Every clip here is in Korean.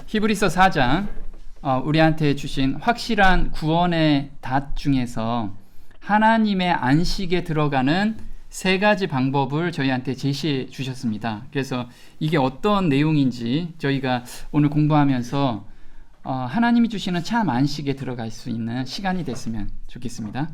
히브리서 4장 우리한테 주신 확실한 구원의 닷 중에서 하나님의 안식에 들어가는 세 가지 방법을 저희한테 제시해 주셨습니다. 그래서 이게 어떤 내용인지 저희가 오늘 공부하면서 하나님이 주시는 참 안식에 들어갈 수 있는 시간이 됐으면 좋겠습니다.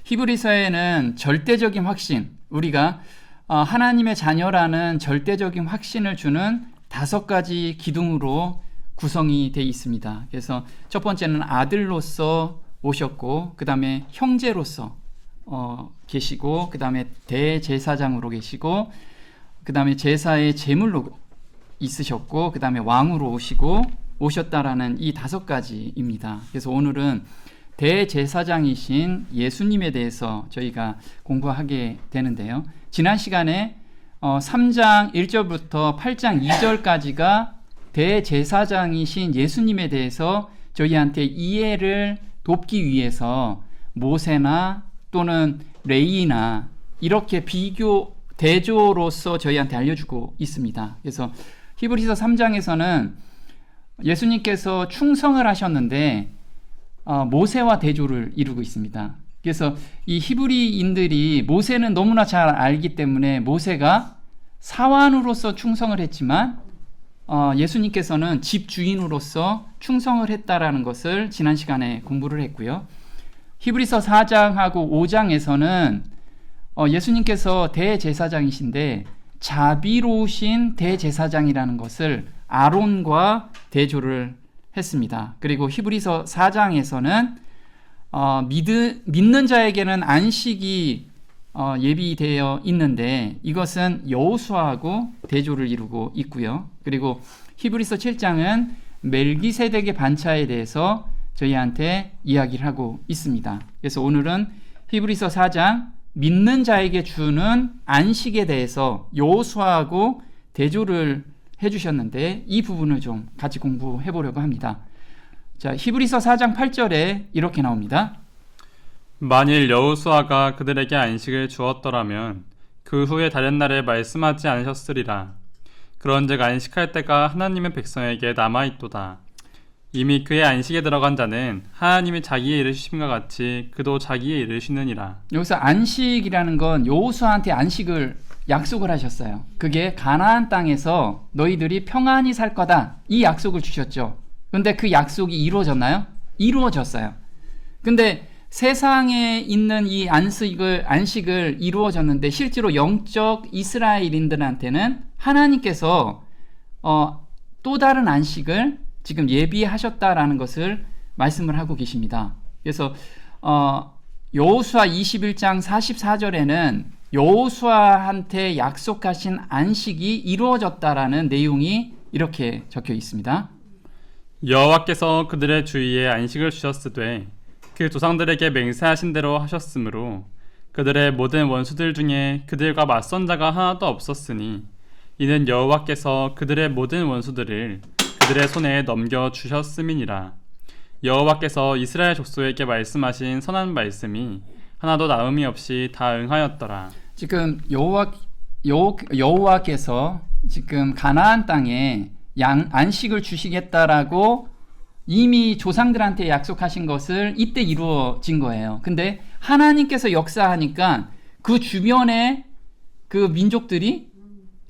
히브리서에는 절대적인 확신, 우리가 하나님의 자녀라는 절대적인 확신을 주는 5가지 기둥으로 구성이 되어 있습니다. 그래서 첫 번째는 아들로서 오셨고, 그 다음에 형제로서 계시고, 그 다음에 대제사장으로 계시고, 그 다음에 제사의 제물로 있으셨고, 그 다음에 왕으로 오셨다라는 이 5가지입니다. 그래서 오늘은 대제사장이신 예수님에 대해서 저희가 공부하게 되는데요. 지난 시간에 3장 1절부터 8장 2절까지가 대제사장이신 예수님에 대해서 저희한테 이해를 돕기 위해서 모세나 또는 레위나 이렇게 대조로서 저희한테 알려주고 있습니다. 그래서 히브리서 3장에서는 예수님께서 충성을 하셨는데 모세와 대조를 이루고 있습니다. 그래서 이 히브리인들이 모세는 너무나 잘 알기 때문에 모세가 사환으로서 충성을 했지만 예수님께서는 집주인으로서 충성을 했다라는 것을 지난 시간에 공부를 했고요. 히브리서 4장하고 5장에서는 예수님께서 대제사장이신데 자비로우신 대제사장이라는 것을 아론과 대조를 했습니다. 그리고 히브리서 4장에서는 믿는 자에게는 안식이 예비되어 있는데 이것은 여호수아하고 대조를 이루고 있고요. 그리고 히브리서 7장은 멜기세덱의 반차에 대해서 저희한테 이야기를 하고 있습니다. 그래서 오늘은 히브리서 4장 믿는 자에게 주는 안식에 대해서 여호수아하고 대조를 해주셨는데 이 부분을 좀 같이 공부해 보려고 합니다. 자, 히브리서 4장 8절에 이렇게 나옵니다. 만일 여호수아가 그들에게 안식을 주었더라면 그 후에 다른 날에 말씀하지 않으셨으리라. 그런즉 안식할 때가 하나님의 백성에게 남아있도다. 이미 그의 안식에 들어간 자는 하나님이 자기의 일을 쉬심과 같이 그도 자기의 일을 쉬느니라. 여기서 안식이라는 건 여호수아한테 안식을 약속을 하셨어요. 그게 가나안 땅에서 너희들이 평안히 살 거다, 이 약속을 주셨죠. 근데 그 약속이 이루어졌나요? 이루어졌어요. 근데 세상에 있는 이 안식을 이루어졌는데 실제로 영적 이스라엘인들한테는 하나님께서 또 다른 안식을 지금 예비하셨다라는 것을 말씀을 하고 계십니다. 그래서 여호수아 21장 44절에는 여호수아한테 약속하신 안식이 이루어졌다라는 내용이 이렇게 적혀 있습니다. 여호와께서 그들의 주위에 안식을 주셨으되 그 조상들에게 맹세하신 대로 하셨으므로 그들의 모든 원수들 중에 그들과 맞선 자가 하나도 없었으니 이는 여호와께서 그들의 모든 원수들을 그들의 손에 넘겨주셨음이니라. 여호와께서 이스라엘 족속에게 말씀하신 선한 말씀이 하나도 나음이 없이 다 응하였더라. 지금 여호와께서 지금 가나안 땅에 안식을 주시겠다라고 이미 조상들한테 약속하신 것을 이때 이루어진 거예요. 근데 하나님께서 역사하니까 그 주변에 그 민족들이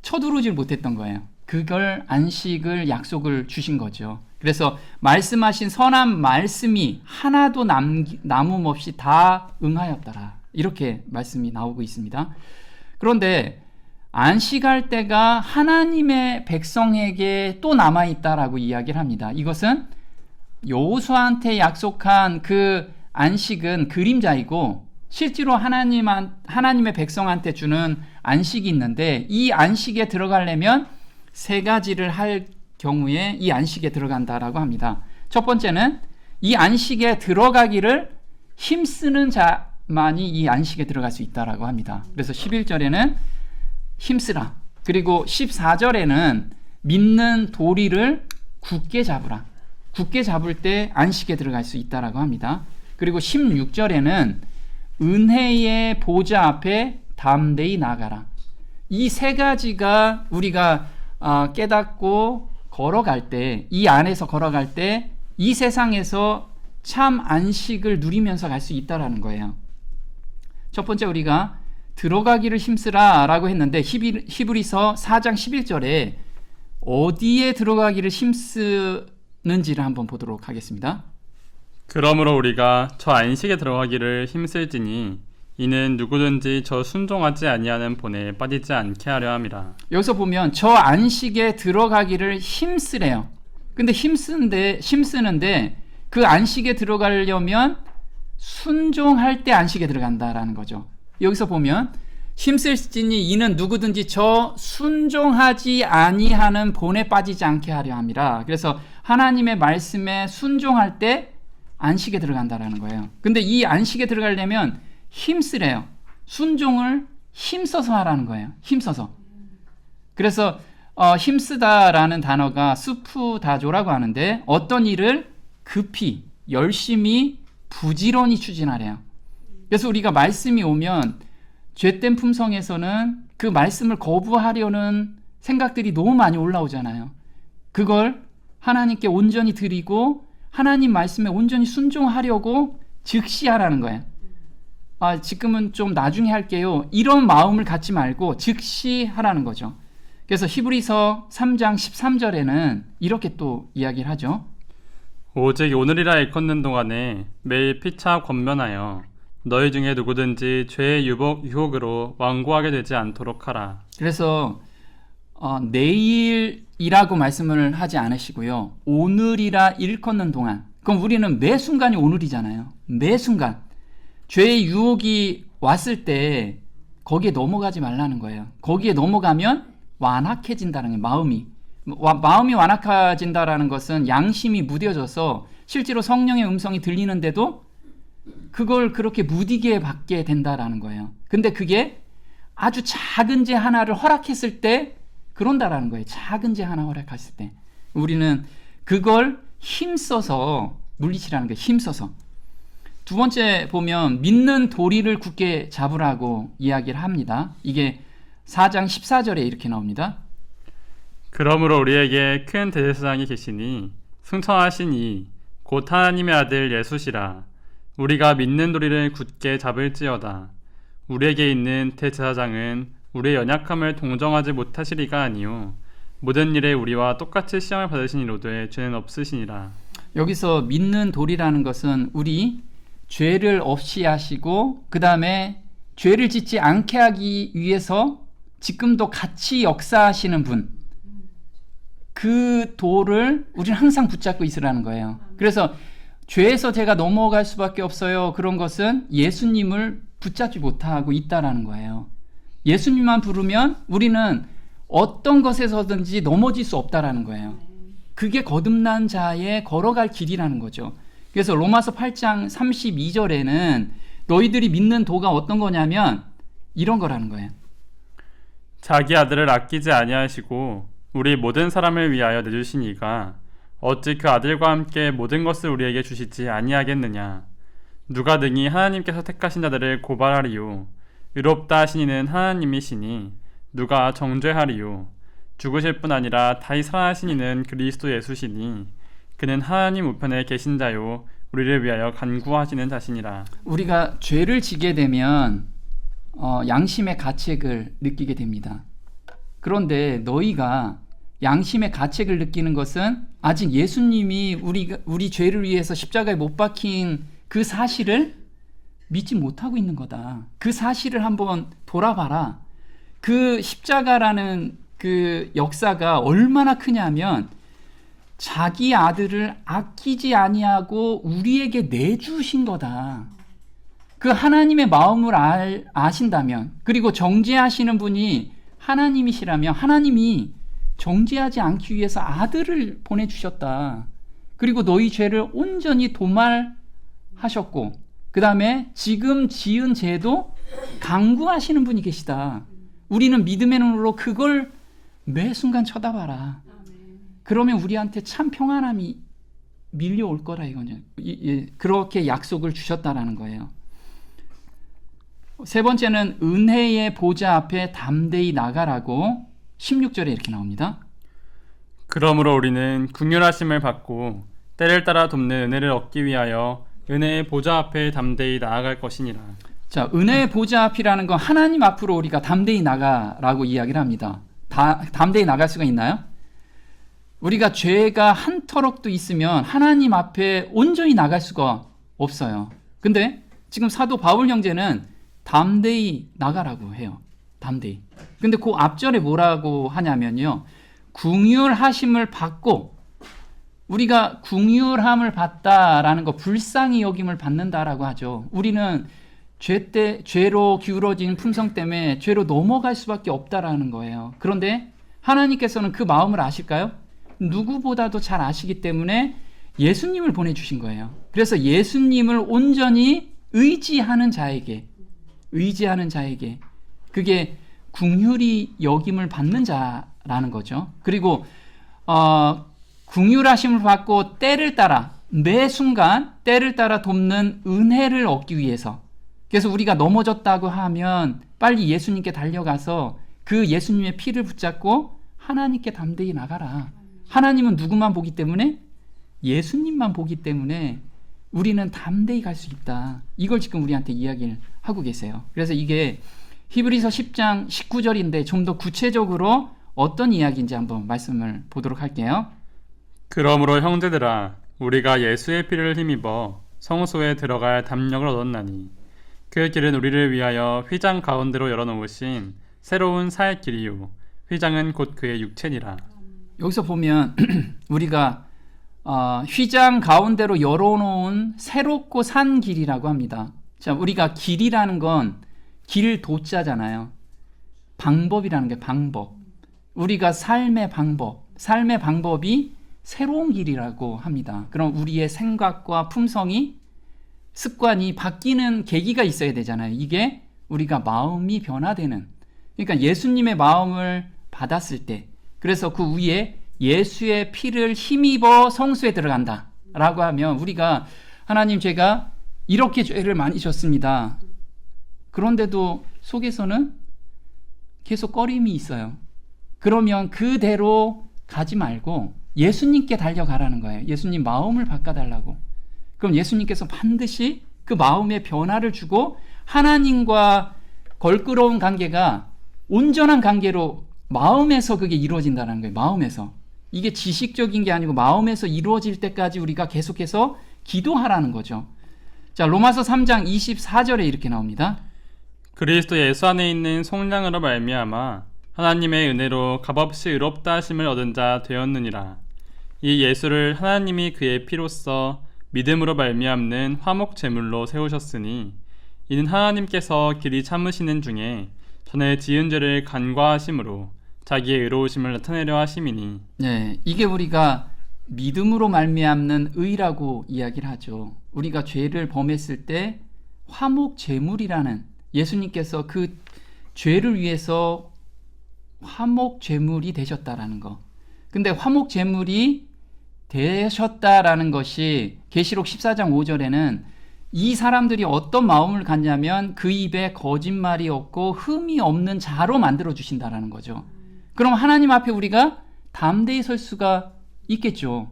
쳐들어오질 못했던 거예요. 그걸 안식을 약속을 주신 거죠. 그래서 말씀하신 선한 말씀이 하나도 남음없이 다 응하였더라, 이렇게 말씀이 나오고 있습니다. 그런데 안식할 때가 하나님의 백성에게 또 남아있다라고 이야기를 합니다. 이것은 여호수아한테 약속한 그 안식은 그림자이고 실제로 하나님의 백성한테 주는 안식이 있는데 이 안식에 들어가려면 3가지를 할 경우에 이 안식에 들어간다라고 합니다. 첫 번째는 이 안식에 들어가기를 힘쓰는 자만이 이 안식에 들어갈 수 있다라고 합니다. 그래서 11절에는 힘쓰라, 그리고 14절에는 믿는 도리를 굳게 잡으라, 굳게 잡을 때 안식에 들어갈 수 있다라고 합니다. 그리고 16절에는 은혜의 보좌 앞에 담대히 나가라. 이 3가지가 우리가 깨닫고 걸어갈 때, 이 안에서 걸어갈 때 이 세상에서 참 안식을 누리면서 갈 수 있다라는 거예요. 첫 번째 우리가 들어가기를 힘쓰라 라고 했는데 히브리서 4장 11절에 어디에 들어가기를 힘쓰는지를 한번 보도록 하겠습니다. 그러므로 우리가 저 안식에 들어가기를 힘쓸지니 이는 누구든지 저 순종하지 아니하는 본에 빠지지 않게 하려 함이라. 여기서 보면 저 안식에 들어가기를 힘쓰래요. 근데 힘쓰는데 그 안식에 들어가려면 순종할 때 안식에 들어간다라는 거죠. 여기서 보면 힘쓸지니 이는 누구든지 저 순종하지 아니하는 본에 빠지지 않게 하려 함이라. 그래서 하나님의 말씀에 순종할 때 안식에 들어간다라는 거예요. 근데 이 안식에 들어가려면 힘쓰래요. 순종을 힘써서 하라는 거예요. 힘써서. 그래서 힘쓰다라는 단어가 스푸다조라고 하는데 어떤 일을 급히, 열심히, 부지런히 추진하래요. 그래서 우리가 말씀이 오면 죄된 품성에서는 그 말씀을 거부하려는 생각들이 너무 많이 올라오잖아요. 그걸 하나님께 온전히 드리고 하나님 말씀에 온전히 순종하려고 즉시 하라는 거예요. 지금은 좀 나중에 할게요. 이런 마음을 갖지 말고 즉시 하라는 거죠. 그래서 히브리서 3장 13절에는 이렇게 또 이야기를 하죠. 오직 오늘이라 일컫는 동안에 매일 피차 권면하여 너희 중에 누구든지 죄의 유혹으로 완고하게 되지 않도록 하라. 그래서 내일이라고 말씀을 하지 않으시고요. 오늘이라 일컫는 동안. 그럼 우리는 매 순간이 오늘이잖아요. 매 순간. 죄의 유혹이 왔을 때 거기에 넘어가지 말라는 거예요. 거기에 넘어가면 완악해진다는 거예요. 마음이 완악해진다라는 것은 양심이 무뎌져서 실제로 성령의 음성이 들리는데도 그걸 그렇게 무디게 받게 된다라는 거예요. 근데 그게 아주 작은 죄 하나를 허락했을 때 그런다라는 거예요. 작은 죄 하나 허락했을 때 우리는 그걸 힘써서 물리치라는 거예요. 힘써서. 두 번째 보면 믿는 도리를 굳게 잡으라고 이야기를 합니다. 이게 4장 14절에 이렇게 나옵니다. 그러므로 우리에게 큰 대제사장이 계시니 승천하신 이 곧 하나님의 아들 예수시라. 우리가 믿는 도리를 굳게 잡을지어다. 우리에게 있는 대제사장은 우리의 연약함을 동정하지 못하시리가 아니요 모든 일에 우리와 똑같이 시험을 받으신 이로되 죄는 없으시니라. 여기서 믿는 도리라는 것은 우리 죄를 없이 하시고 그 다음에 죄를 짓지 않게 하기 위해서 지금도 같이 역사하시는 분, 그 도를 우리는 항상 붙잡고 있으라는 거예요. 그래서 죄에서 제가 넘어갈 수밖에 없어요. 그런 것은 예수님을 붙잡지 못하고 있다라는 거예요. 예수님만 부르면 우리는 어떤 것에서든지 넘어질 수 없다라는 거예요. 그게 거듭난 자의 걸어갈 길이라는 거죠. 그래서 로마서 8장 32절에는 너희들이 믿는 도가 어떤 거냐면 이런 거라는 거예요. 자기 아들을 아끼지 아니하시고 우리 모든 사람을 위하여 내주신 이가 어찌 그 아들과 함께 모든 것을 우리에게 주시지 아니하겠느냐. 누가 능히 하나님께서 택하신 자들을 고발하리요. 의롭다 하신 이는 하나님이시니 누가 정죄하리요. 죽으실 뿐 아니라 다시 살아나신 이는 그리스도 예수시니 그는 하나님 우편에 계신 자요 우리를 위하여 간구하시는 자시니라. 우리가 죄를 지게 되면 양심의 가책을 느끼게 됩니다. 그런데 너희가 양심의 가책을 느끼는 것은 아직 예수님이 우리 죄를 위해서 십자가에 못 박힌 그 사실을 믿지 못하고 있는 거다. 그 사실을 한번 돌아봐라. 그 십자가라는 그 역사가 얼마나 크냐면 자기 아들을 아끼지 아니하고 우리에게 내주신 거다. 그 하나님의 마음을 아신다면, 그리고 정죄하시는 분이 하나님이시라면 하나님이 정죄하지 않기 위해서 아들을 보내주셨다. 그리고 너희 죄를 온전히 도말하셨고 그 다음에 지금 지은 죄도 강구하시는 분이 계시다. 우리는 믿음의 눈으로 그걸 매 순간 쳐다봐라. 그러면 우리한테 참 평안함이 밀려올 거라 이거죠. 그렇게 약속을 주셨다라는 거예요. 세 번째는 은혜의 보좌 앞에 담대히 나가라고 16절에 이렇게 나옵니다. 그러므로 우리는 긍휼하심을 받고 때를 따라 돕는 은혜를 얻기 위하여 은혜의 보좌 앞에 담대히 나아갈 것이니라. 자, 은혜의 보좌 앞이라는 건 하나님 앞으로 우리가 담대히 나가라고 이야기를 합니다. 담대히 나갈 수가 있나요? 우리가 죄가 한 터럭도 있으면 하나님 앞에 온전히 나갈 수가 없어요. 근데 지금 사도 바울 형제는 담대히 나가라고 해요. 담대히. 근데 그 앞절에 뭐라고 하냐면요. 긍휼하심을 받고, 우리가 긍휼함을 받다라는 거, 불쌍히 여김을 받는다라고 하죠. 우리는 죄로 기울어진 품성 때문에 죄로 넘어갈 수밖에 없다라는 거예요. 그런데 하나님께서는 그 마음을 아실까요? 누구보다도 잘 아시기 때문에 예수님을 보내주신 거예요. 그래서 예수님을 온전히 의지하는 자에게 그게 긍휼히 여김을 받는 자라는 거죠. 그리고 긍휼하심을 받고 때를 따라, 매 순간 때를 따라 돕는 은혜를 얻기 위해서, 그래서 우리가 넘어졌다고 하면 빨리 예수님께 달려가서 그 예수님의 피를 붙잡고 하나님께 담대히 나가라. 하나님은 누구만 보기 때문에? 예수님만 보기 때문에 우리는 담대히 갈 수 있다. 이걸 지금 우리한테 이야기를 하고 계세요. 그래서 이게 히브리서 10장 19절인데 좀 더 구체적으로 어떤 이야기인지 한번 말씀을 보도록 할게요. 그러므로 형제들아, 우리가 예수의 피를 힘입어 성소에 들어갈 담력을 얻었나니 그 길은 우리를 위하여 휘장 가운데로 열어놓으신 새로운 사의 길이요 휘장은 곧 그의 육체니라. 여기서 보면 우리가 휘장 가운데로 열어놓은 새롭고 산 길이라고 합니다. 자, 우리가 길이라는 건 길 도자잖아요. 방법이라는 게 방법. 우리가 삶의 방법이 새로운 길이라고 합니다. 그럼 우리의 생각과 품성이, 습관이 바뀌는 계기가 있어야 되잖아요. 이게 우리가 마음이 변화되는, 그러니까 예수님의 마음을 받았을 때, 그래서 그 위에 예수의 피를 힘입어 성수에 들어간다 라고 하면, 우리가 하나님, 제가 이렇게 죄를 많이 졌습니다. 그런데도 속에서는 계속 꺼림이 있어요. 그러면 그대로 가지 말고 예수님께 달려가라는 거예요. 예수님 마음을 바꿔달라고. 그럼 예수님께서 반드시 그 마음의 변화를 주고 하나님과 걸끄러운 관계가 온전한 관계로 마음에서 그게 이루어진다는 거예요. 마음에서. 이게 지식적인 게 아니고 마음에서 이루어질 때까지 우리가 계속해서 기도하라는 거죠. 자, 로마서 3장 24절에 이렇게 나옵니다. 그리스도 예수 안에 있는 속량으로 말미암아 하나님의 은혜로 값없이 의롭다 하심을 얻은 자 되었느니라. 이 예수를 하나님이 그의 피로써 믿음으로 말미암는 화목 제물로 세우셨으니 이는 하나님께서 길이 참으시는 중에 전에 지은 죄를 간과하심으로 자기의 의로우심을 나타내려 하심이니. 네, 이게 우리가 믿음으로 말미암는 의라고 이야기를 하죠. 우리가 죄를 범했을 때 화목 제물이라는, 예수님께서 그 죄를 위해서 화목 제물이 되셨다라는 거. 근데 화목 제물이 되셨다라는 것이 계시록 14장 5절에는 이 사람들이 어떤 마음을 갖냐면 그 입에 거짓말이 없고 흠이 없는 자로 만들어 주신다라는 거죠. 그럼 하나님 앞에 우리가 담대히 설 수가 있겠죠.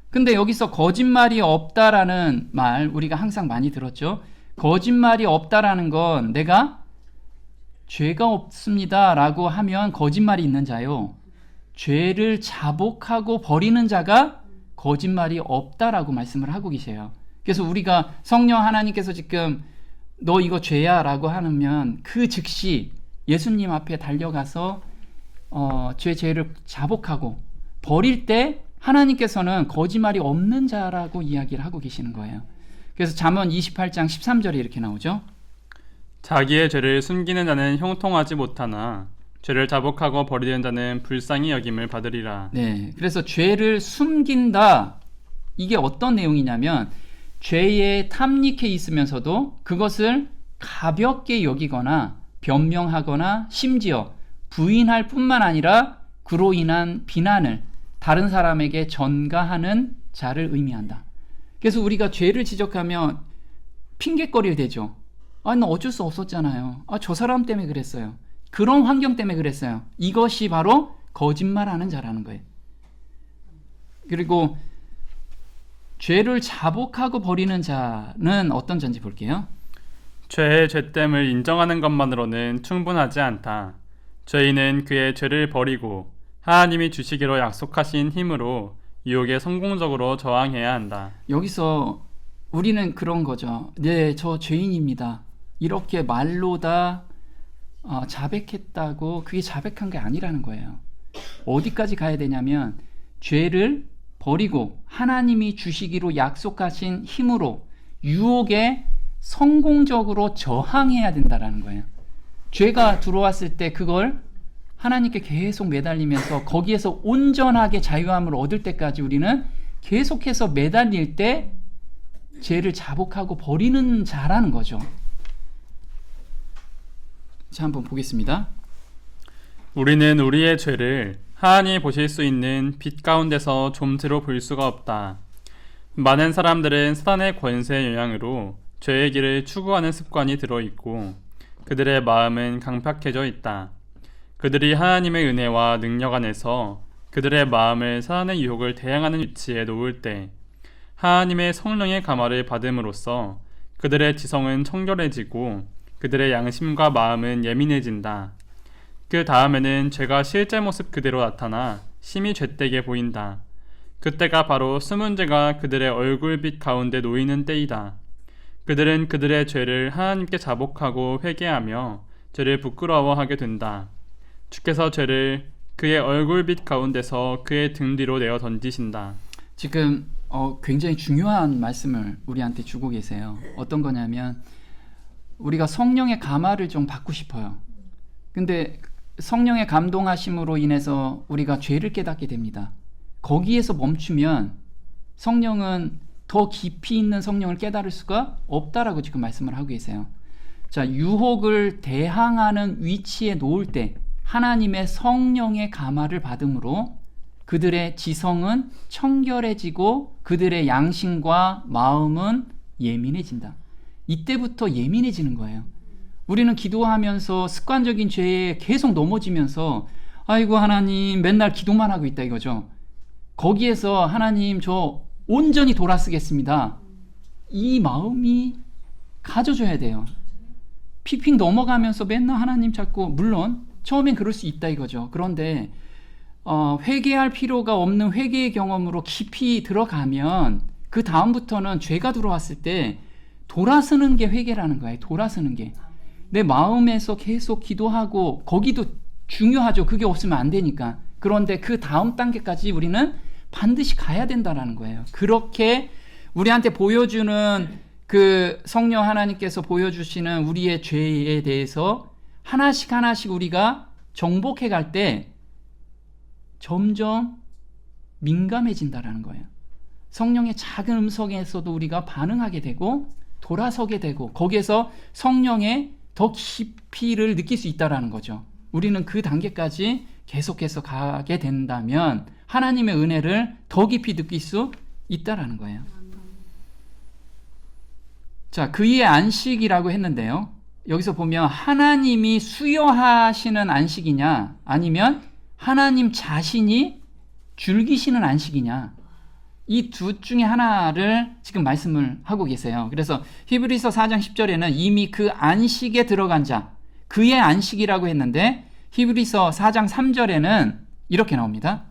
근데 여기서 거짓말이 없다라는 말 우리가 항상 많이 들었죠. 거짓말이 없다라는 건 내가 죄가 없습니다 라고 하면 거짓말이 있는 자요, 죄를 자복하고 버리는 자가 거짓말이 없다라고 말씀을 하고 계세요. 그래서 우리가 성령 하나님께서 지금 너 이거 죄야 라고 하면 그 즉시 예수님 앞에 달려가서 죄를 자복하고 버릴 때 하나님께서는 거짓말이 없는 자라고 이야기를 하고 계시는 거예요. 그래서 잠언 28장 13절에 이렇게 나오죠. 자기의 죄를 숨기는 자는 형통하지 못하나 죄를 자복하고 버리는 자는 불쌍히 여김을 받으리라. 네, 그래서 죄를 숨긴다, 이게 어떤 내용이냐면 죄에 탐닉해 있으면서도 그것을 가볍게 여기거나 변명하거나 심지어 부인할 뿐만 아니라 그로 인한 비난을 다른 사람에게 전가하는 자를 의미한다. 그래서 우리가 죄를 지적하면 핑계거리를 대죠. 나 어쩔 수 없었잖아요. 저 사람 때문에 그랬어요. 그런 환경 때문에 그랬어요. 이것이 바로 거짓말하는 자라는 거예요. 그리고 죄를 자복하고 버리는 자는 어떤 자인지 볼게요. 죄의 죄됨을 인정하는 것만으로는 충분하지 않다. 죄인은 그의 죄를 버리고 하나님이 주시기로 약속하신 힘으로 유혹에 성공적으로 저항해야 한다. 여기서 우리는 그런 거죠. 네, 저 죄인입니다. 이렇게 말로 다 자백했다고 그게 자백한 게 아니라는 거예요. 어디까지 가야 되냐면 죄를 버리고 하나님이 주시기로 약속하신 힘으로 유혹에 성공적으로 저항해야 된다라는 거예요. 죄가 들어왔을 때 그걸 하나님께 계속 매달리면서 거기에서 온전하게 자유함을 얻을 때까지 우리는 계속해서 매달릴 때 죄를 자복하고 버리는 자라는 거죠. 자, 한번 보겠습니다. 우리는 우리의 죄를 하나님이 보실 수 있는 빛 가운데서 좀처럼 볼 수가 없다. 많은 사람들은 사단의 권세의 영향으로 죄의 길을 추구하는 습관이 들어있고 그들의 마음은 강팍해져 있다. 그들이 하나님의 은혜와 능력 안에서 그들의 마음을 사단의 유혹을 대항하는 위치에 놓을 때 하나님의 성령의 감화를 받음으로써 그들의 지성은 청결해지고 그들의 양심과 마음은 예민해진다. 그 다음에는 죄가 실제 모습 그대로 나타나 심히 죄되게 보인다. 그때가 바로 숨은 죄가 그들의 얼굴빛 가운데 놓이는 때이다. 그들은 그들의 죄를 하나님께 자복하고 회개하며 죄를 부끄러워하게 된다. 주께서 죄를 그의 얼굴빛 가운데서 그의 등 뒤로 내어 던지신다. 지금 굉장히 중요한 말씀을 우리한테 주고 계세요. 어떤 거냐면 우리가 성령의 감화를 좀 받고 싶어요. 근데 성령의 감동하심으로 인해서 우리가 죄를 깨닫게 됩니다. 거기에서 멈추면 성령은 더 깊이 있는 성령을 깨달을 수가 없다라고 지금 말씀을 하고 계세요. 자, 유혹을 대항하는 위치에 놓을 때 하나님의 성령의 감화를 받음으로 그들의 지성은 청결해지고 그들의 양심과 마음은 예민해진다. 이때부터 예민해지는 거예요. 우리는 기도하면서 습관적인 죄에 계속 넘어지면서 아이고 하나님 맨날 기도만 하고 있다 이거죠. 거기에서 하나님 저 온전히 돌아서겠습니다. 이 마음이 가져줘야 돼요. 픽픽 넘어가면서 맨날 하나님 찾고 물론 처음엔 그럴 수 있다 이거죠. 그런데 회개할 필요가 없는 회개의 경험으로 깊이 들어가면 그 다음부터는 죄가 들어왔을 때 돌아서는 게 회개라는 거예요. 돌아서는 게. 내 마음에서 계속 기도하고 거기도 중요하죠. 그게 없으면 안 되니까. 그런데 그 다음 단계까지 우리는 반드시 가야 된다라는 거예요. 그렇게 우리한테 보여주는 그 성령 하나님께서 보여주시는 우리의 죄에 대해서 하나씩 하나씩 우리가 정복해 갈 때 점점 민감해진다라는 거예요. 성령의 작은 음성에서도 우리가 반응하게 되고 돌아서게 되고 거기에서 성령의 더 깊이를 느낄 수 있다라는 거죠. 우리는 그 단계까지 계속해서 가게 된다면 하나님의 은혜를 더 깊이 느낄 수 있다라는 거예요. 자, 그의 안식이라고 했는데요. 여기서 보면 하나님이 수여하시는 안식이냐 아니면 하나님 자신이 즐기시는 안식이냐 이 둘 중에 하나를 지금 말씀을 하고 계세요. 그래서 히브리서 4장 10절에는 이미 그 안식에 들어간 자 그의 안식이라고 했는데 히브리서 4장 3절에는 이렇게 나옵니다.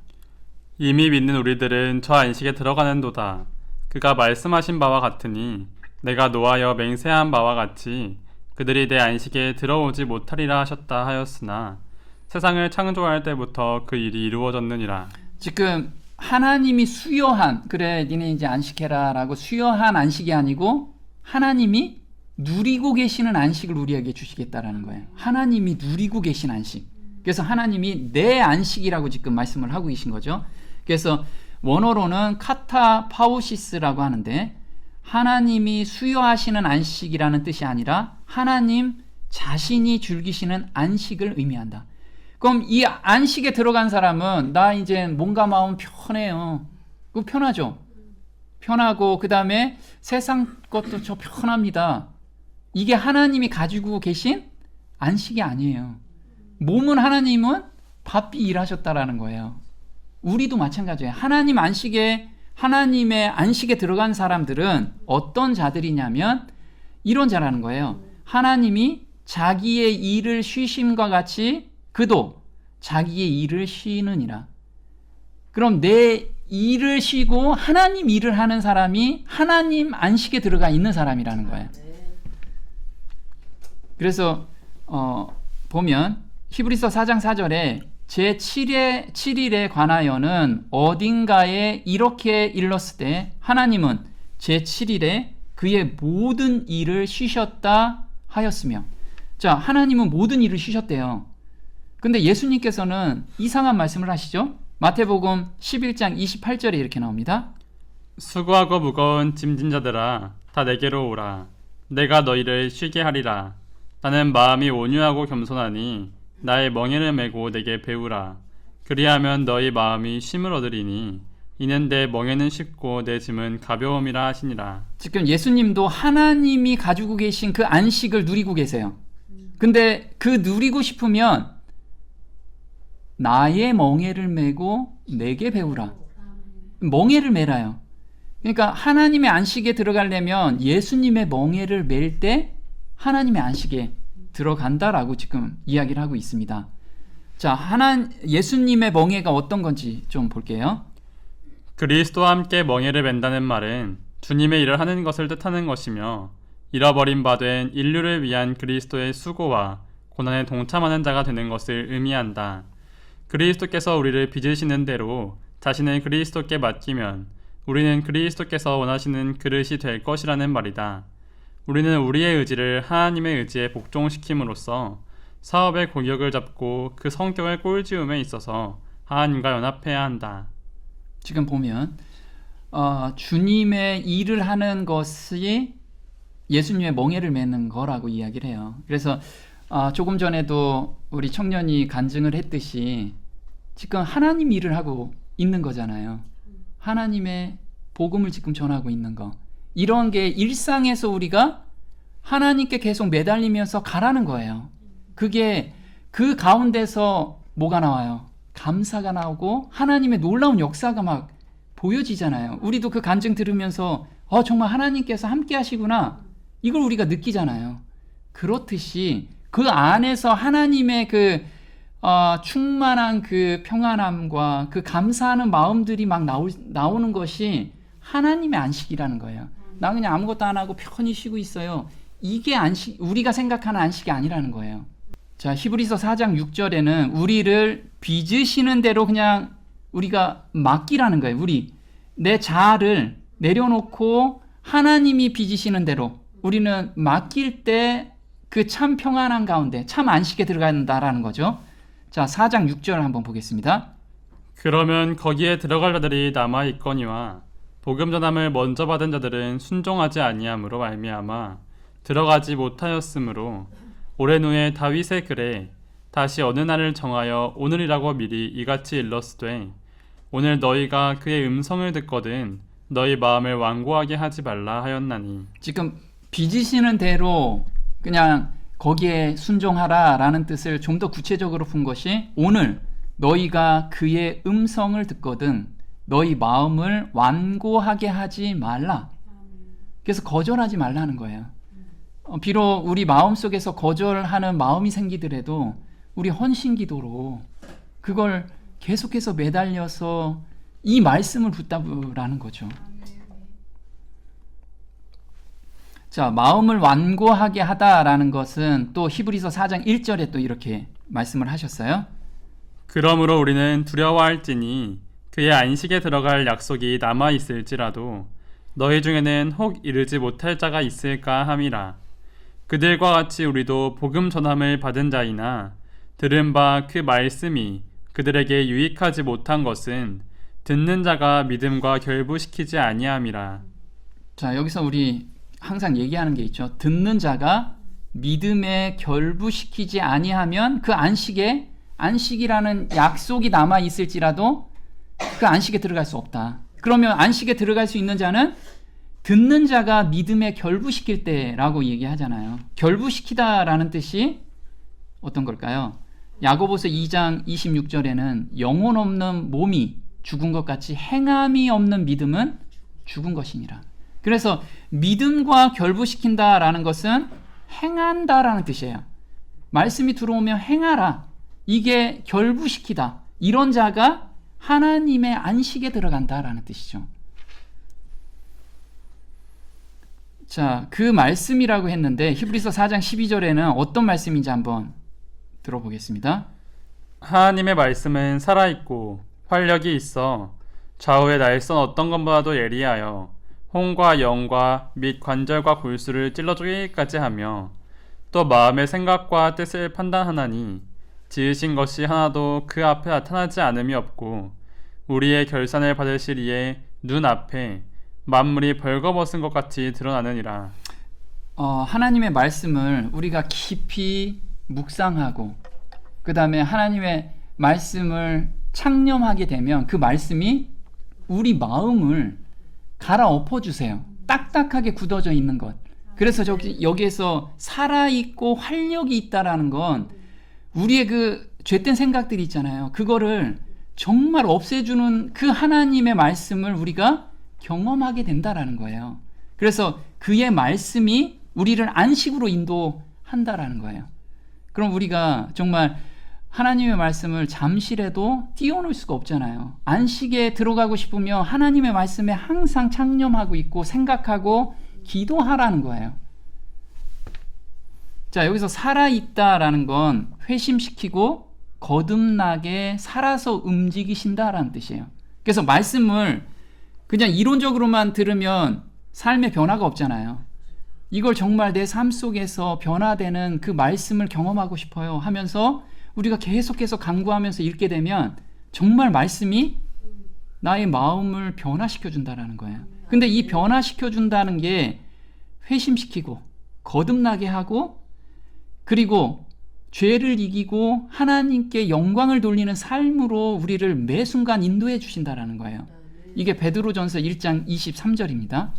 이미 믿는 우리들은 저 안식에 들어가는도다. 그가 말씀하신 바와 같으니 내가 노하여 맹세한 바와 같이 그들이 내 안식에 들어오지 못하리라 하셨다 하였으나 세상을 창조할 때부터 그 일이 이루어졌느니라. 지금 하나님이 수여한 그래 니네 이제 안식해라 라고 수여한 안식이 아니고 하나님이 누리고 계시는 안식을 우리에게 주시겠다라는 거예요. 하나님이 누리고 계신 안식. 그래서 하나님이 내 안식이라고 지금 말씀을 하고 계신 거죠. 그래서 원어로는 카타파우시스라고 하는데 하나님이 수여하시는 안식이라는 뜻이 아니라 하나님 자신이 즐기시는 안식을 의미한다. 그럼 이 안식에 들어간 사람은 나 이제 몸과 마음 편해요. 그거 편하죠. 편하고 그 다음에 세상 것도 저 편합니다. 이게 하나님이 가지고 계신 안식이 아니에요. 몸은 하나님은 바삐 일하셨다라는 거예요. 우리도 마찬가지예요. 하나님의 안식에 들어간 사람들은 어떤 자들이냐면 이런 자라는 거예요. 하나님이 자기의 일을 쉬심과 같이 그도 자기의 일을 쉬느니라. 그럼 내 일을 쉬고 하나님 일을 하는 사람이 하나님 안식에 들어가 있는 사람이라는 거예요. 그래서 보면 히브리서 4장 4절에 제7일에 관하여는 어딘가에 이렇게 일렀을 때 하나님은 제7일에 그의 모든 일을 쉬셨다 하였으며, 자, 하나님은 모든 일을 쉬셨대요. 근데 예수님께서는 이상한 말씀을 하시죠. 마태복음 11장 28절에 이렇게 나옵니다. 수고하고 무거운 짐진 자들아 다 내게로 오라. 내가 너희를 쉬게 하리라. 나는 마음이 온유하고 겸손하니 나의 멍에를 메고 내게 배우라. 그리하면 너희 마음이 쉼을 얻으리니 이는 내 멍에는 쉽고 내 짐은 가벼움이라 하시니라. 지금 예수님도 하나님이 가지고 계신 그 안식을 누리고 계세요. 근데 그 누리고 싶으면 나의 멍에를 메고 내게 배우라. 멍에를 메라요. 그러니까 하나님의 안식에 들어가려면 예수님의 멍에를 맬 때 하나님의 안식에 들어간다라고 지금 이야기를 하고 있습니다. 자, 예수님의 멍에가 어떤 건지 좀 볼게요. 그리스도와 함께 멍에를 맨다는 말은 주님의 일을 하는 것을 뜻하는 것이며, 잃어버린 바 된 인류를 위한 그리스도의 수고와 고난에 동참하는 자가 되는 것을 의미한다. 그리스도께서 우리를 빚으시는 대로 자신을 그리스도께 맡기면 우리는 그리스도께서 원하시는 그릇이 될 것이라는 말이다. 우리는 우리의 의지를 하나님의 의지에 복종시킴으로써 사업의 고격을 잡고 그 성격을 꼴지움에 있어서 하나님과 연합해야 한다. 지금 보면 주님의 일을 하는 것이 예수님의 멍에를 메는 거라고 이야기를 해요. 그래서 조금 전에도 우리 청년이 간증을 했듯이 지금 하나님 일을 하고 있는 거잖아요. 하나님의 복음을 지금 전하고 있는 거. 이런 게 일상에서 우리가 하나님께 계속 매달리면서 가라는 거예요. 그게 그 가운데서 뭐가 나와요? 감사가 나오고 하나님의 놀라운 역사가 막 보여지잖아요. 우리도 그 간증 들으면서 정말 하나님께서 함께 하시구나. 이걸 우리가 느끼잖아요. 그렇듯이 그 안에서 하나님의 그 충만한 그 평안함과 그 감사하는 마음들이 막 나오는 것이 하나님의 안식이라는 거예요. 나 그냥 아무것도 안 하고 편히 쉬고 있어요. 이게 우리가 생각하는 안식이 아니라는 거예요. 자, 히브리서 4장 6절에는 우리를 빚으시는 대로 그냥 우리가 맡기라는 거예요. 내 자아를 내려놓고 하나님이 빚으시는 대로 우리는 맡길 때 그 참 평안한 가운데 참 안식에 들어간다라는 거죠. 자, 4장 6절 한번 보겠습니다. 그러면 거기에 들어갈 자들이 남아 있거니와 복음 전함을 먼저 받은 자들은 순종하지 아니함으로 말미암아 들어가지 못하였으므로 오랜 후에 다윗의 글에 다시 어느 날을 정하여 오늘이라고 미리 이같이 일렀으되 오늘 너희가 그의 음성을 듣거든 너희 마음을 완고하게 하지 말라 하였나니. 지금 빚으시는 대로 그냥 거기에 순종하라라는 뜻을 좀 더 구체적으로 푼 것이 오늘 너희가 그의 음성을 듣거든 너희 마음을 완고하게 하지 말라. 그래서 거절하지 말라는 거예요. 비록 우리 마음속에서 거절하는 마음이 생기더라도 우리 헌신기도로 그걸 계속해서 매달려서 이 말씀을 붙잡으라는 거죠. 자, 마음을 완고하게 하다라는 것은 또 히브리서 4장 1절에 또 이렇게 말씀을 하셨어요. 그러므로 우리는 두려워할지니 그의 안식에 들어갈 약속이 남아 있을지라도 너희 중에는 혹 이르지 못할 자가 있을까 함이라. 그들과 같이 우리도 복음 전함을 받은 자이나 들은 바 그 말씀이 그들에게 유익하지 못한 것은 듣는 자가 믿음과 결부시키지 아니함이라. 자, 여기서 우리 항상 얘기하는 게 있죠. 듣는 자가 믿음에 결부시키지 아니하면 그 안식이라는 약속이 남아 있을지라도 그 안식에 들어갈 수 없다. 그러면 안식에 들어갈 수 있는 자는 듣는 자가 믿음에 결부시킬 때라고 얘기하잖아요. 결부시키다라는 뜻이 어떤 걸까요? 야고보서 2장 26절에는 영혼 없는 몸이 죽은 것 같이 행함이 없는 믿음은 죽은 것이니라. 그래서 믿음과 결부시킨다라는 것은 행한다라는 뜻이에요. 말씀이 들어오면 행하라. 이게 결부시키다. 이런 자가 하나님의 안식에 들어간다라는 뜻이죠. 자, 그 말씀이라고 했는데 히브리서 4장 12절에는 어떤 말씀인지 한번 들어보겠습니다. 하나님의 말씀은 살아있고 활력이 있어 좌우의 날선 어떤 것보다도 예리하여 혼과 영과 및 관절과 골수를 찔러 쪼개기까지 하며 또 마음의 생각과 뜻을 판단하나니 지으신 것이 하나도 그 앞에 나타나지 않음이 없고 우리의 결산을 받으시리에 눈앞에 만물이 벌거벗은 것 같이 드러나느니라. 하나님의 말씀을 우리가 깊이 묵상하고 그 다음에 하나님의 말씀을 창념하게 되면 그 말씀이 우리 마음을 갈아엎어 주세요. 딱딱하게 굳어져 있는 것. 그래서 여기에서 살아있고 활력이 있다라는 건 우리의 그 죄된 생각들이 있잖아요. 그거를 정말 없애주는 그 하나님의 말씀을 우리가 경험하게 된다라는 거예요. 그래서 그의 말씀이 우리를 안식으로 인도한다라는 거예요. 그럼 우리가 정말 하나님의 말씀을 잠시라도 띄워놓을 수가 없잖아요. 안식에 들어가고 싶으면 하나님의 말씀에 항상 창념하고 있고 생각하고 기도하라는 거예요. 자, 여기서 살아있다라는 건 회심시키고 거듭나게 살아서 움직이신다라는 뜻이에요. 그래서 말씀을 그냥 이론적으로만 들으면 삶의 변화가 없잖아요. 이걸 정말 내 삶 속에서 변화되는 그 말씀을 경험하고 싶어요 하면서 우리가 계속해서 간구하면서 읽게 되면 정말 말씀이 나의 마음을 변화시켜 준다라는 거예요. 근데 이 변화시켜 준다는 게 회심시키고 거듭나게 하고 그리고 죄를 이기고 하나님께 영광을 돌리는 삶으로 우리를 매 순간 인도해 주신다라는 거예요. 이게 베드로전서 1장 23절입니다.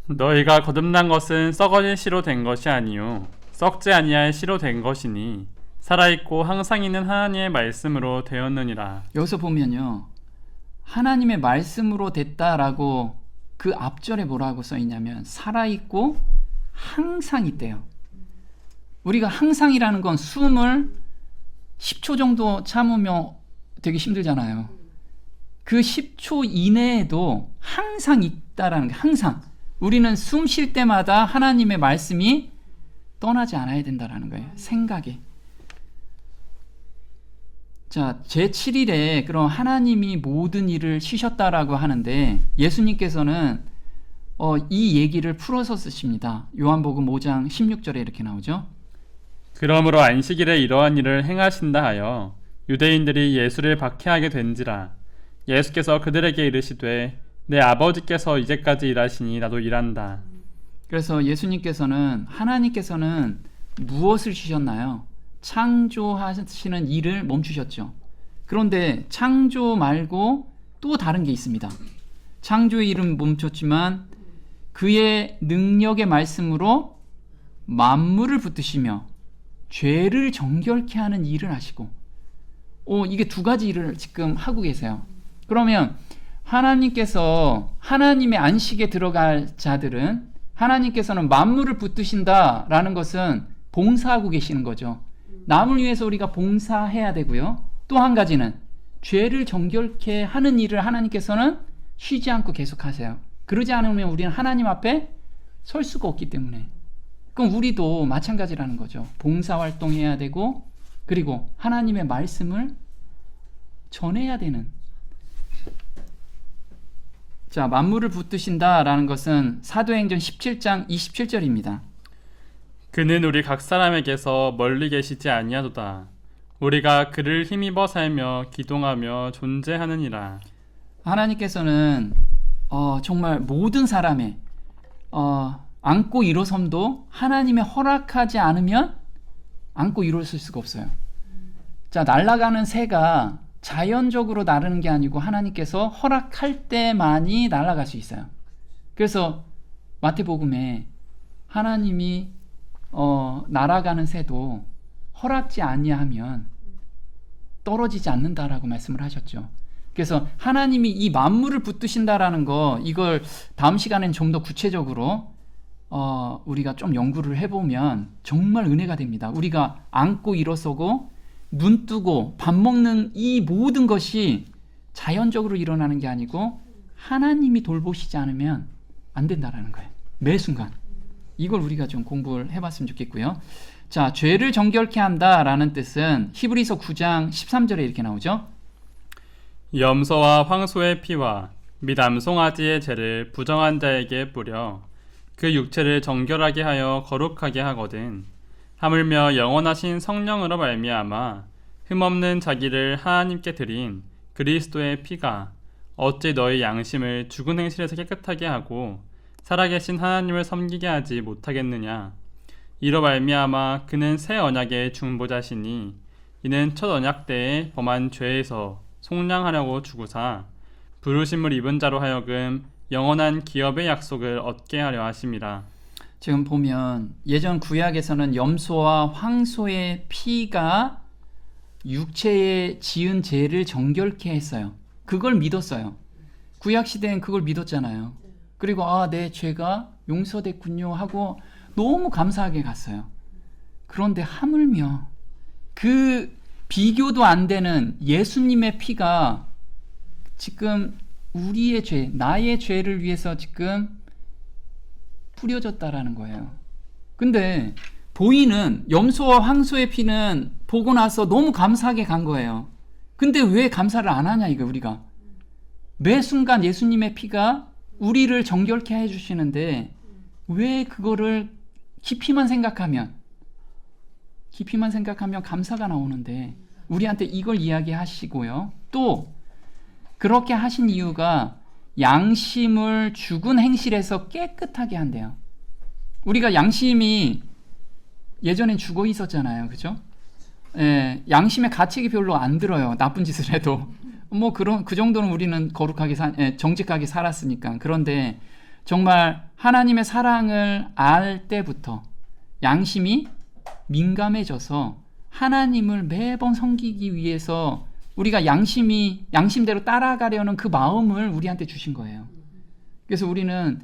너희가 거듭난 것은 썩어진 씨로 된 것이 아니요 썩지 아니할 씨로 된 것이니 살아있고 항상 있는 하나님의 말씀으로 되었느니라. 여기서 보면요, 하나님의 말씀으로 됐다라고 그 앞절에 뭐라고 써 있냐면 살아있고 항상 있대요. 우리가 항상이라는 건 숨을 10초 정도 참으면 되게 힘들잖아요. 그 10초 이내에도 항상 있다라는 게 항상 우리는 숨 쉴 때마다 하나님의 말씀이 떠나지 않아야 된다라는 거예요. 생각에. 자, 제7일에 그럼 하나님이 모든 일을 쉬셨다라고 하는데 예수님께서는 이 얘기를 풀어서 쓰십니다. 요한복음 5장 16절에 이렇게 나오죠. 그러므로 안식일에 이러한 일을 행하신다 하여 유대인들이 예수를 박해하게 된지라. 예수께서 그들에게 이르시되 내 아버지께서 이제까지 일하시니 나도 일한다. 그래서 예수님께서는 하나님께서는 무엇을 쉬셨나요? 창조하시는 일을 멈추셨죠. 그런데 창조 말고 또 다른 게 있습니다. 창조의 일은 멈췄지만 그의 능력의 말씀으로 만물을 붙드시며 죄를 정결케 하는 일을 하시고 이게 두 가지 일을 지금 하고 계세요. 그러면 하나님께서 하나님의 안식에 들어갈 자들은 하나님께서는 만물을 붙드신다라는 것은 봉사하고 계시는 거죠. 남을 위해서 우리가 봉사해야 되고요. 또 한 가지는 죄를 정결케 하는 일을 하나님께서는 쉬지 않고 계속하세요. 그러지 않으면 우리는 하나님 앞에 설 수가 없기 때문에. 그럼 우리도 마찬가지라는 거죠. 봉사활동해야 되고 그리고 하나님의 말씀을 전해야 되는. 자, 만물을 붙드신다라는 것은 사도행전 17장 27절입니다. 그는 우리 각 사람에게서 멀리 계시지 아니하도다. 우리가 그를 힘입어 살며 기동하며 존재하느니라. 하나님께서는 정말 모든 사람의 안고 일어섬도 하나님의 허락하지 않으면 안고 일어설 수가 없어요. 자, 날아가는 새가 자연적으로 나르는 게 아니고 하나님께서 허락할 때만이 날아갈 수 있어요. 그래서 마태복음에 하나님이 날아가는 새도 허락지 아니하면 떨어지지 않는다라고 말씀을 하셨죠. 그래서 하나님이 이 만물을 붙드신다라는 거, 이걸 다음 시간에는 좀 더 구체적으로 우리가 좀 연구를 해보면 정말 은혜가 됩니다. 우리가 앉고 일어서고 눈 뜨고 밥 먹는 이 모든 것이 자연적으로 일어나는 게 아니고 하나님이 돌보시지 않으면 안 된다라는 거예요. 매 순간. 이걸 우리가 좀 공부를 해봤으면 좋겠고요. 자, 죄를 정결케 한다라는 뜻은 히브리서 9장 13절에 이렇게 나오죠. 염소와 황소의 피와 및 암송아지의 죄를 부정한 자에게 뿌려 그 육체를 정결하게 하여 거룩하게 하거든. 하물며 영원하신 성령으로 말미암아 흠없는 자기를 하나님께 드린 그리스도의 피가 어찌 너희 양심을 죽은 행실에서 깨끗하게 하고 살아계신 하나님을 섬기게 하지 못하겠느냐. 이로 말미암아 그는 새 언약의 중보자시니 이는 첫 언약 때에 범한 죄에서 속량하려고 주구사 부르심을 입은 자로 하여금 영원한 기업의 약속을 얻게 하려 하심이라. 지금 보면 예전 구약에서는 염소와 황소의 피가 육체에 지은 죄를 정결케 했어요. 그걸 믿었어요. 구약 시대엔 그걸 믿었잖아요. 그리고 내 죄가 용서됐군요 하고 너무 감사하게 갔어요. 그런데 하물며 그 비교도 안 되는 예수님의 피가 지금 우리의 죄, 나의 죄를 위해서 지금 뿌려졌다라는 거예요. 근데 보이는 염소와 황소의 피는 보고 나서 너무 감사하게 간 거예요. 근데 왜 감사를 안 하냐 이거 우리가. 매 순간 예수님의 피가 우리를 정결케 해주시는데 왜 그거를 깊이만 생각하면 감사가 나오는데 우리한테 이걸 이야기하시고요. 또 그렇게 하신 이유가 양심을 죽은 행실에서 깨끗하게 한대요. 우리가 양심이 예전엔 죽어 있었잖아요. 그죠? 예, 양심의 가책이 별로 안 들어요. 나쁜 짓을 해도. 그 정도는 우리는 거룩하게 정직하게 살았으니까. 그런데 정말 하나님의 사랑을 알 때부터 양심이 민감해져서 하나님을 매번 섬기기 위해서 우리가 양심대로 따라가려는 그 마음을 우리한테 주신 거예요. 그래서 우리는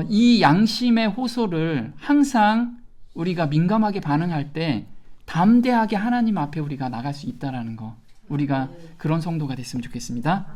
이 양심의 호소를 항상 우리가 민감하게 반응할 때 담대하게 하나님 앞에 우리가 나갈 수 있다라는 거, 우리가 그런 성도가 됐으면 좋겠습니다.